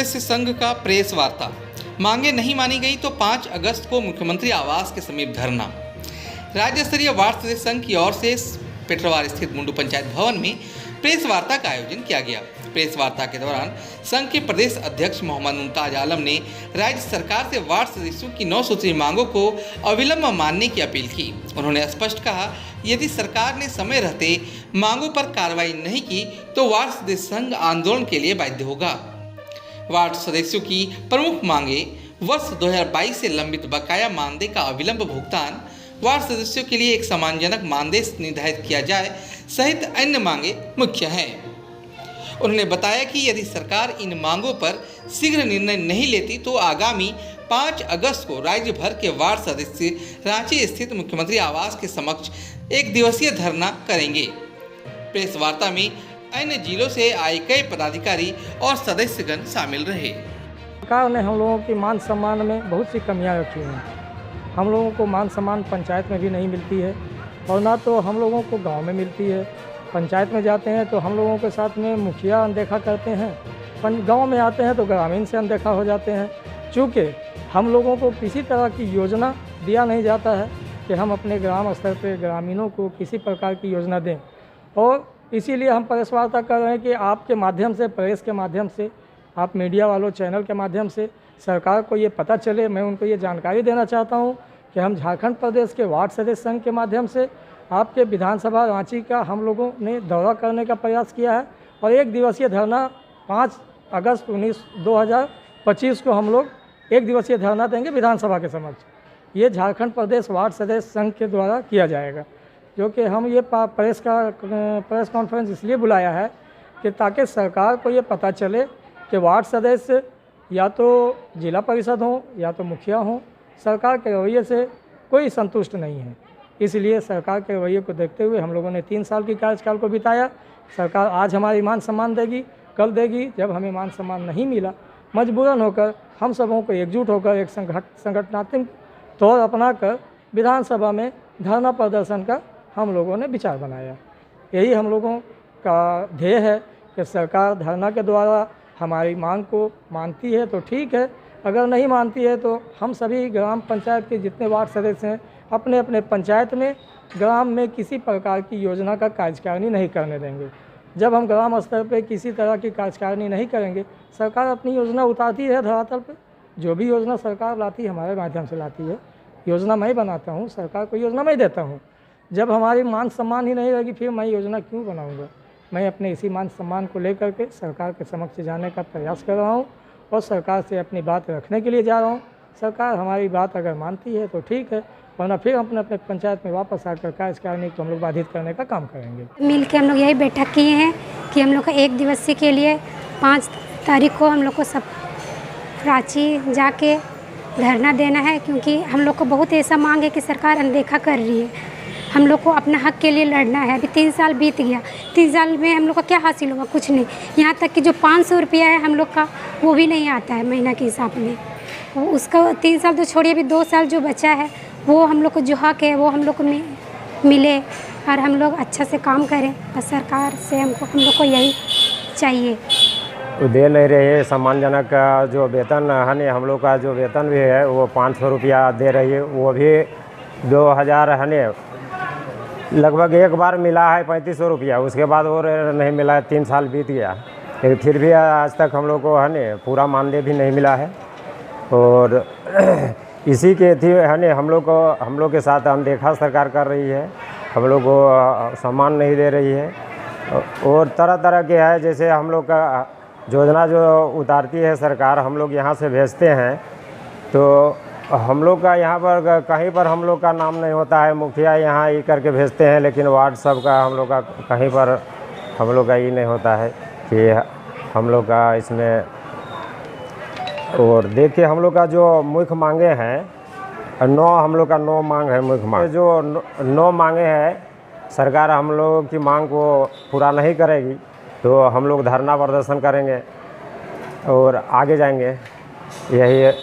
सदस्य संघ का प्रेस वार्ता। मांगे नहीं मानी गई तो 5 अगस्त को मुख्यमंत्री आवास के समीप धरना। राज्य स्तरीय वार्ड सदस्य संघ की ओर से पेटरवार स्थित मुंडू पंचायत भवन में प्रेस वार्ता का आयोजन किया गया। प्रेस वार्ता के दौरान संघ के प्रदेश अध्यक्ष मोहम्मद मुमताज आलम ने राज्य सरकार से वार्ड सदस्यों की 9 सूत्री मांगों को अविलंब मानने की अपील की। उन्होंने स्पष्ट कहा, यदि सरकार ने समय रहते मांगों पर कार्रवाई नहीं की तो वार्ड सदस्य संघ आंदोलन के लिए बाध्य होगा। वार्ड सदस्यों की प्रमुख मांगे वर्ष 2022 से लंबित बकाया मानदेय का अविलंब भुगतान, वार्ड सदस्यों के लिए एक सम्मानजनक मानदेय निर्धारित किया जाए सहित अन्य मांगे मुख्य हैं। उन्होंने बताया कि यदि सरकार इन मांगों पर शीघ्र निर्णय नहीं लेती तो आगामी 5 अगस्त को राज्य भर के वार्ड सदस्य रांची स्थित मुख्यमंत्री आवास के समक्ष 1 दिवसीय धरना करेंगे। प्रेस वार्ता में अन्य जिलों से आए कई पदाधिकारी और सदस्यगण शामिल रहे। सरकार ने हम लोगों की मान सम्मान में बहुत सी कमियां रखी हैं। हम लोगों को मान सम्मान पंचायत में भी नहीं मिलती है और ना तो हम लोगों को गांव में मिलती है। पंचायत में जाते हैं तो हम लोगों के साथ में मुखिया अनदेखा करते हैं, गांव में आते हैं तो ग्रामीण से अनदेखा हो जाते हैं। चूँकि हम लोगों को किसी तरह की योजना दिया नहीं जाता है कि हम अपने ग्राम स्तर पर ग्रामीणों को किसी प्रकार की योजना दें, और इसीलिए हम प्रेस वार्ता कर रहे हैं कि आपके माध्यम से, प्रेस के माध्यम से, आप मीडिया वालों चैनल के माध्यम से सरकार को ये पता चले। मैं उनको ये जानकारी देना चाहता हूँ कि हम झारखंड प्रदेश के वार्ड सदस्य संघ के माध्यम से आपके विधानसभा रांची का हम लोगों ने दौरा करने का प्रयास किया है और 1 दिवसीय धरना 5 अगस्त 2025 को हम लोग 1 दिवसीय धरना देंगे विधानसभा के समक्ष। ये झारखंड प्रदेश वार्ड सदस्य संघ के द्वारा किया जाएगा, जो कि हम ये प्रेस कॉन्फ्रेंस इसलिए बुलाया है कि ताकि सरकार को ये पता चले कि वार्ड सदस्य या तो जिला परिषद हों या तो मुखिया हों, सरकार के रवैये से कोई संतुष्ट नहीं है। इसलिए सरकार के रवैये को देखते हुए हम लोगों ने 3 साल की कार्यकाल को बिताया। सरकार आज हमारी मान सम्मान देगी, कल देगी। जब हमें मान सम्मान नहीं मिला, मजबूरन होकर हम सबों को एकजुट होकर एक संगठनात्मक तौर अपनाकर विधानसभा में धरना प्रदर्शन का हम लोगों ने विचार बनाया। यही हम लोगों का ध्येय है कि सरकार धरना के द्वारा हमारी मांग को मानती है तो ठीक है, अगर नहीं मानती है तो हम सभी ग्राम पंचायत के जितने वार्ड सदस्य हैं अपने अपने पंचायत में, ग्राम में किसी प्रकार की योजना का कार्यकारिणी नहीं करने देंगे। जब हम ग्राम स्तर पर किसी तरह की कार्यकारिणी नहीं करेंगे, सरकार अपनी योजना उतारती है धरातल पर। जो भी योजना सरकार लाती है हमारे माध्यम से लाती है। योजना मैं बनाता हूँ, सरकार को योजना मैं देता हूँ। जब हमारी मान सम्मान ही नहीं रहेगी फिर मैं योजना क्यों बनाऊँगा। मैं अपने इसी मान सम्मान को लेकर के सरकार के समक्ष जाने का प्रयास कर रहा हूँ और सरकार से अपनी बात रखने के लिए जा रहा हूँ। सरकार हमारी बात अगर मानती है तो ठीक है, वरना फिर अपने अपने पंचायत में वापस आकर कार्यकारिणी को हम लोग बाधित करने का काम करेंगे। मिल के हम लोग यही बैठक किए हैं कि हम लोग का 1 दिवसीय के लिए 5 तारीख को हम लोग को सब रांची जाके धरना देना है, क्योंकि हम लोग को बहुत ऐसा मांग है कि सरकार अनदेखा कर रही है। हम लोग को अपना हक के लिए लड़ना है। अभी 3 साल बीत गया, 3 साल में हम लोग का क्या हासिल होगा? कुछ नहीं। यहाँ तक कि जो 500 रुपया है हम लोग का वो भी नहीं आता है महीना के हिसाब में। उसका 3 साल तो छोड़िए, अभी 2 साल जो बचा है वो हम लोग को जो हक है वो हम लोग को मिले और हम लोग अच्छा से काम करें। बस सरकार से हम लोग को यही चाहिए। तो दे नहीं रही है सम्मानजनक का जो वेतन है नहीं, हम लोग का जो वेतन भी है वो 500 रुपया दे रही है, वो भी 2000 है नहीं, लगभग एक बार मिला है 3500 रुपया, उसके बाद और नहीं मिला है। 3 साल बीत गया, लेकिन फिर भी आज तक हम लोग को है नहीं पूरा मानदेय भी नहीं मिला है। और इसी के थी है नहीं हम लोग के साथ अनदेखा सरकार कर रही है, हम लोग को सम्मान नहीं दे रही है और तरह तरह के है। जैसे हम लोग का योजना जो उतारती है सरकार, हम लोग यहाँ से भेजते हैं तो हम लोग का यहाँ पर कहीं पर हम लोग का नाम नहीं होता है। मुखिया यहाँ ये करके भेजते हैं, लेकिन वार्ड सब का हम लोग का कहीं पर हम लोग का ये नहीं होता है कि हम लोग का इसमें। और देखिए हम लोग का जो मुख्य मांगे हैं 9, हम लोग का 9 मांग है मुख्य मांग। जो 9 मांगे हैं, सरकार हम लोग की मांग को पूरा नहीं करेगी तो हम लोग धरना प्रदर्शन करेंगे और आगे जाएंगे। यही है।